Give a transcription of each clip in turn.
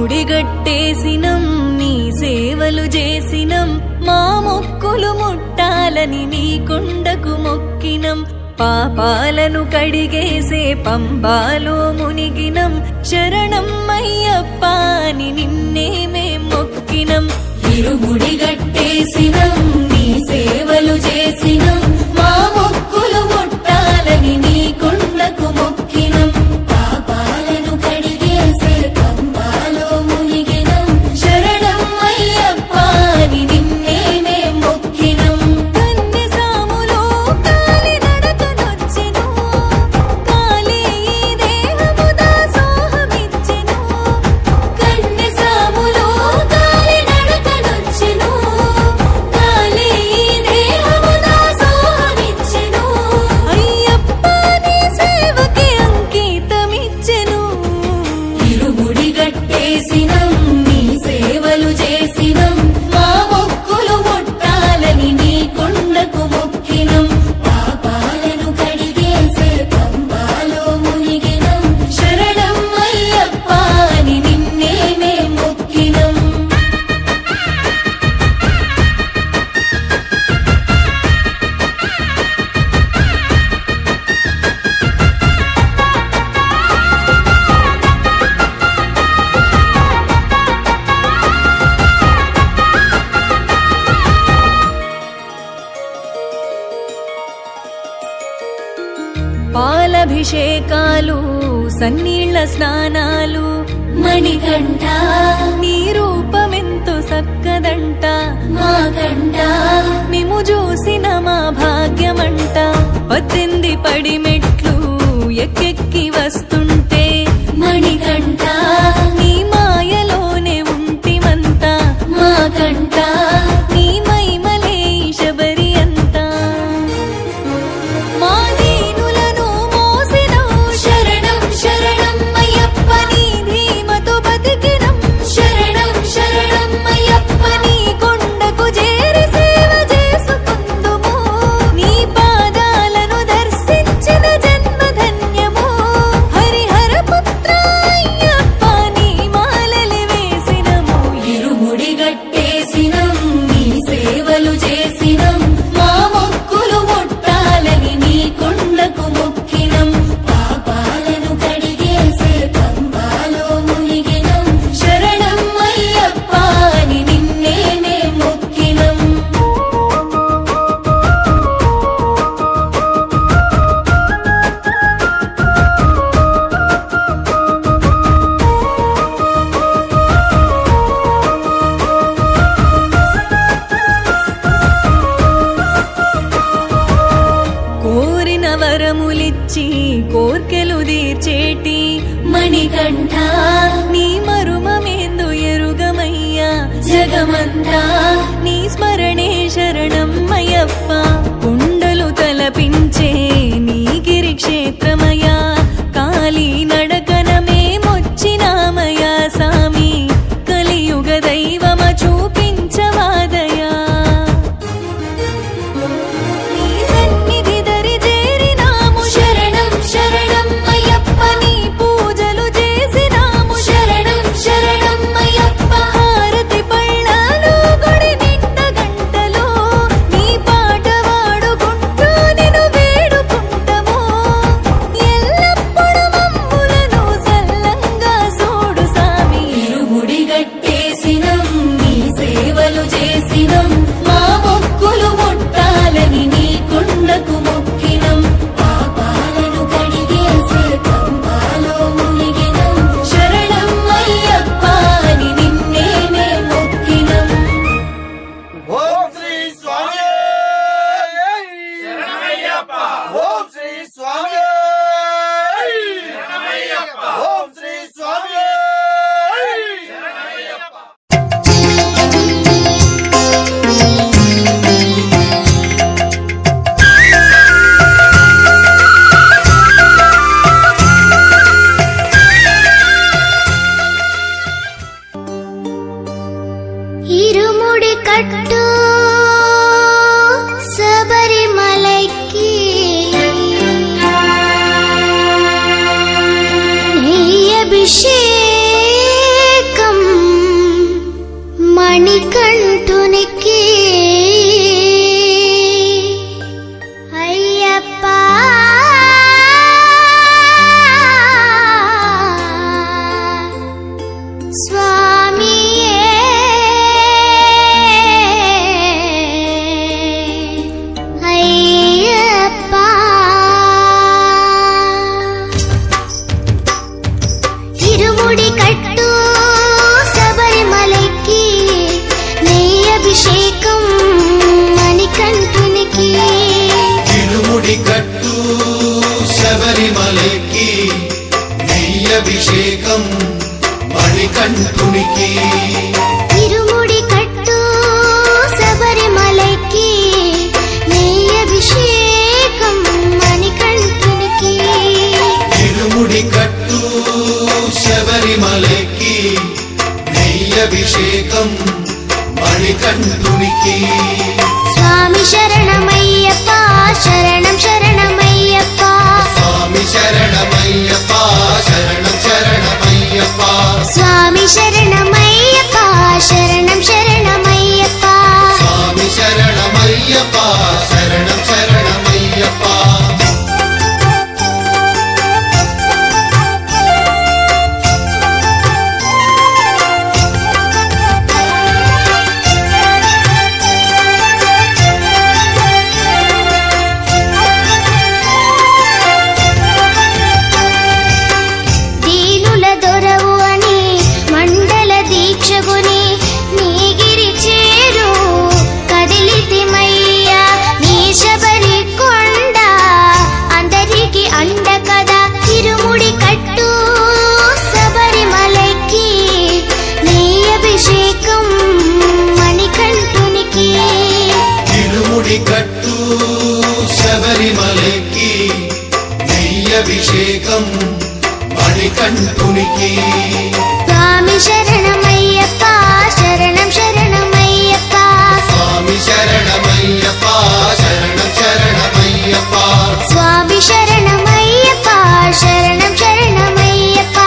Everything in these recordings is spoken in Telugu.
ఇరుముడిగట్టేసినం నీ సేవలు చేసినం మా మొక్కులు ముట్టాలని నీ కొండకు మొక్కినం పాపాలను కడిగేసే పంబాలో మునిగినం శరణం అయ్యప్ప అని నిన్నే మేం మొక్కినం ఇరుముడిగట్టేసినం నీ సేవలు చేసినం మా మొక్కులు ముట్టాలని నీ కొండకు మొక్కినం పాపాలను కడిగేసే పంబాలో మునిగినం శరణం అయ్యప్ప అని నిన్నే మేం మొక్కినం కన్యసాములో కాలి నడకనొచ్చెను కాలి ఈ దేహము దాసోహమిచ్చెను కన్యసాములో కాలి నడకనొచ్చెను కాలి ఈ దేహము దాసోహమిచ్చెను అయ్యప్ప నీ సేవకి అంకితమిచ్చెను ఇరుముడిగట్టేసినం నీ సేవలు చేసినం మా మొక్కులు ముట్టాలని నీ కొండకు మొక్కినం పాపాలను కడిగేసే పంబాలో మునిగినం శరణం అయ్యప్ప అని నిన్నే మేం మొక్కినం పాలభిషేకాలు సన్నీళ్ల స్నానాలు మణికంఠ నీ రూపమెంతో సక్కదంట మాకంట మేము చూసిన మా భాగ్యమంట 18 పడి మెట్లు ఎక్కెక్కి వస్తుంటే మణికంఠ నీ మాయలోనే ఉంటిమంత మాకంట నీ మైమలే శబరి అంతా మా దీనులను మోసినవు శరణం శరణం అయ్యప్ప నీ ధీమతో బతికినం శరణం శరణం అయ్యప్ప నీ కొండకు చేరి సేవ చేసుకుందుము నీ పాదాలను దర్శించిన జన్మ ధన్యము హరిహర పుత్ర అయ్యప్ప నీ మాలలు వేసినము ఇరుముడిగట్టేసినం నీ సేవలు చేసినం మా మొక్కులు ముట్టాలని నీ కొండకు మొక్కినం పాపాలను కడిగేసే పంబాలో మునిగినం శరణం అయ్యప్ప అని నిన్నే మేం మొక్కినం కోరిన వరములిచ్చి కోర్కెలు తీర్చేటి మణికంఠ నీ మరుమమేందు ఎరుగమయ్యా జగమంతా నీ స్మరణే శరణం అయ్యప్ప కుండలు తలపించే నీ గిరి క్షేత్రమయా కాలి నడకన మేమొచ్చినామయా సామి కలియుగ దైవమ చూపించవాదయా నీ సన్నిధి దరి చేరినాము శరణం శరణం అయ్యప్ప నీ పూజలు చేసినాము శరణం శరణం అయ్యప్ప హారతి పళ్ళాలు గుడి నిండ గంటలో నీ పాట వాడుకుంటూ నిన్ను వేడుకుంటము ఎల్లప్పుడు మమ్ములను సల్లంగా చూడు సామి ఇరుముడిగట్టేసినం నీ సేవలు చేసినం మా మొక్కులు ముట్టాలని నీ కొండకు మొక్కినం పాపాలను కడిగేసే పంబాలో మునిగినం శరణం అయ్యప్ప అని నిన్నే మేం మొక్కినం ఓం శ్రీ స్వామి శరణమయ్యప్ప ఓం శ్రీ స్వామి శరణమయ్యప్ప ఓం శ్రీ స్వామి శరణమయ్యప్ప ఇరుముడి కట్టు అభిషేకం మణికంఠునికి ఇరుముడి కట్టు శబరిమలకి నెయ్యి అభిషేకం మణికంఠునికి ఇరుముడి కట్టు శబరిమలకి నెయ్యి అభిషేకం మణికంఠునికి స్వామి శరణమయ్యప్ప శరణం శరణమయ్యప్ప స్వామి శరణమయ్యప్ప శరణం శరణమయ్యప్ప స్వామి శరణమయ్యప్ప శరణం శరణమయ్యప్ప స్వామి శరణమయ్యప్ప శరణం శరణమయ్యప్ప దీనుల దొరవు అని మండల దీక్షగుని నీగిరి చేరు కదిలితిమయ్యా నీ శబరి కొండ అందరికి అండ కదా ఇరుముడి కట్టు శబరిమలకి నీ అభిషేకం మణికంఠునికి ఇరుముడి కట్టు శబరిమలకి నెయ్యి అభిషేకం మణికంఠునికి స్వామి శరణమయ్యప్ప శరణం శరణమయ్యప్ప స్వామి శరణమయ్యప్ప శరణం శరణమయ్యప్ప స్వామి శరణమయ్యప్ప శరణం శరణమయ్యప్ప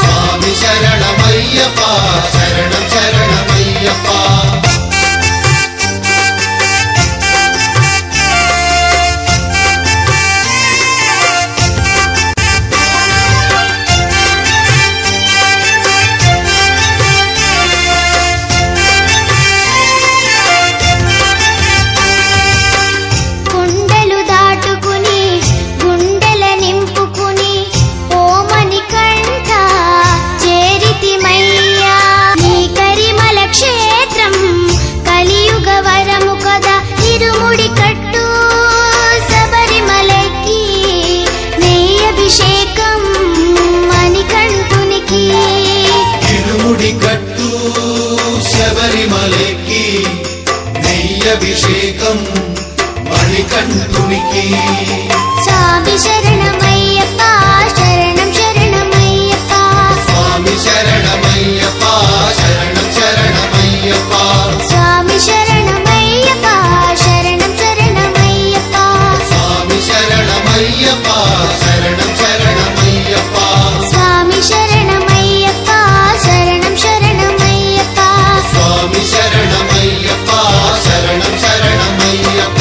స్వామి శరణమయ్యప్ప శరణం శరణమయ్యప్ప కుండలు దాటుకుని గుండెల నింపుకుని ఓమని కంట చేరితిమయ్యా నీ కరిమల క్షేత్రం కలియుగ వరము కదా ఇరుముడి కట్టు శబరిమలకి నెయ్యి అభిషేకం మణికంఠునికి ఇరుముడి కట్టు శబరిమలకి నెయ్యి అభిషేకం మణికంఠునికి స్వామి శరణమయ్యప్ప శరణం శరణమయ్యప్ప స్వామి శరణమయ్యప్ప శరణం శరణమయ్యప్ప స్వామి శరణమయ్యప్ప శరణం శరణమయ్యప్ప స్వామి శరణమయ్యప్ప శరణం శరణమయ్యప్ప స్వామి శరణమయ్యప్ప శరణం శరణమయ్యప్ప స్వామి శరణమయ్యప్ప శరణం శరణమయ్యప్ప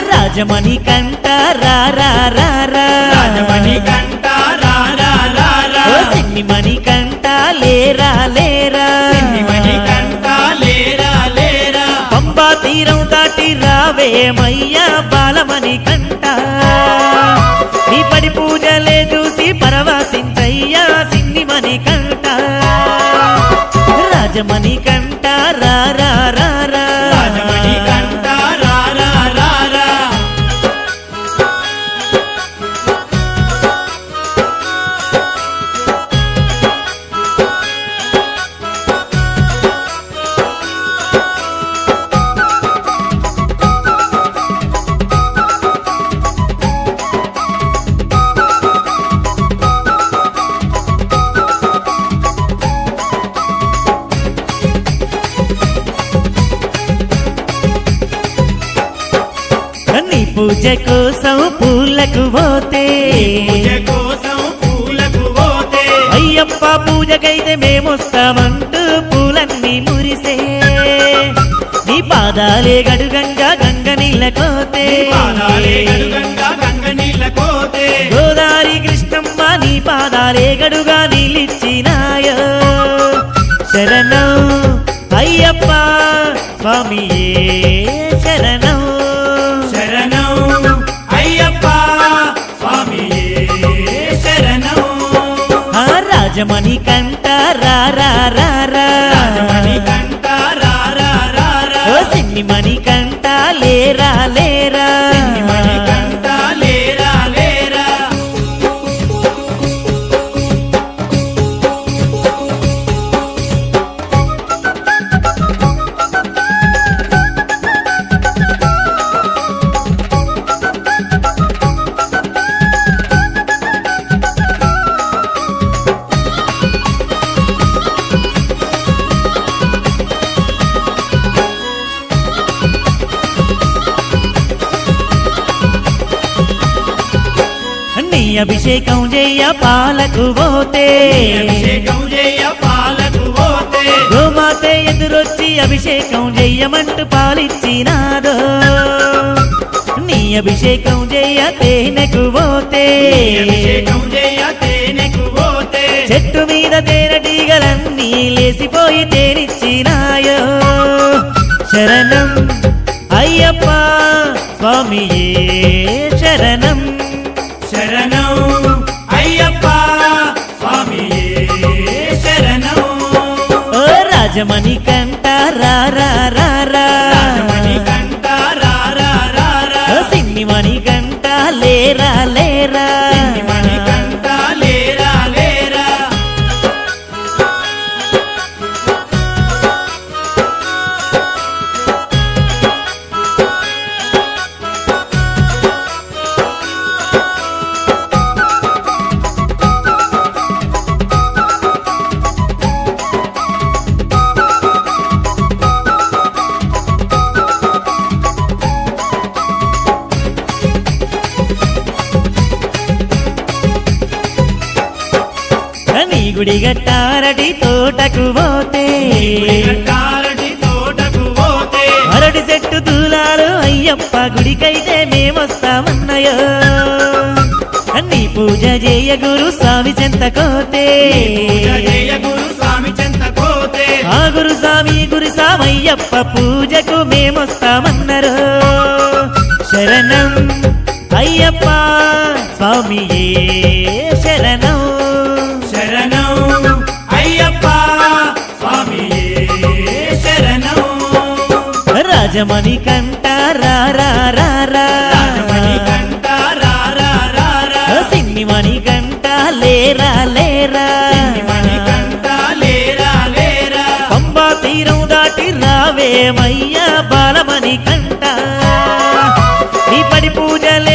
రాజమణి కంట రాజమణి కంట సిన్ని మణి కంట లేరా లేరా మణి కంట లేరా లేరా పంబా తీరం దాటి రావేమయ్యా బాలమణి కంట నీ పడి పూజలే చూసి పరవశించయ్యా సిన్ని మణి కంట రాజమణి కంట రాజమణి కంట పూజ కోసం పూలకు పోతే అయ్యప్ప పూజకైతే మేమొస్తామంటూ పూలన్నీ మురిసే నీ పాదాలే గడుగంగా గంగ నీళ్ళ కోతే గోదారి కృష్ణమ్మ నీ పాదాలే గడుగా నీళ్ళిచ్చినాయో శరణం అయ్యప్ప స్వామియే శరణం శరణం అయ్యప్ప స్వామియే శరణం ఆ రాజమణి కంట రా రా రా రా రాజమణి కంట రా రా రా రా ఓ సిన్ని మణి కంట లేరా లేరా సిన్నిమణి కంట లేరా లేరా నీ అభిషేకం చెయ్య పాలకు పోతే అభిషేకం చేయ పాలకు పోతే గోమాతే ఎదురొచ్చి అభిషేకం చెయ్యమంటూ పాలిచ్చినాదో నీ అభిషేకం చెయ్య తేనెకు పోతే అభిషేకం చేయ తేనెకు పోతే చెట్టు మీద తేనెటీగలన్నీ లేసిపోయి తేనిచ్చినాయో శరణం అయ్యప్ప స్వామియే శరణం శరణం అయ్యప్ప స్వామియే శరణం ఓ రాజమణి కంట రా రా రా రా రాజమణి కంట రా రా రా రా ఓ సిన్ని మణి కంట లేరా లేరా సిన్నిమణి కంట లేరా లేరా నీ గుడి గట్టారటి తోటకు పోతే తారటి తోటకు పోతే అరటి చెట్టు దూలాలు అయ్యప్ప గుడికైతే మేమొస్తామన్నయో నీ పూజ చేయ గురు స్వామి చెంతకోతే పూజ చేయ గురు స్వామి చెంతకోతే ఆ గురు స్వామయ్యప్ప పూజకు మేమొస్తామన్నారు శరణం అయ్యప్ప స్వామియే శరణం శరణం అయ్యప్ప స్వామియే శరణం రాజమణి కంట రా రా రా రా రాజమణి కంట రా రా రా రా సిన్ని మణి కంట లేరా లేరా సిన్నిమణి కంట లేరా లేరా పంబా తీరం దాటి రావేమయ్యా బాలమణి కంట నీ పడి పూజల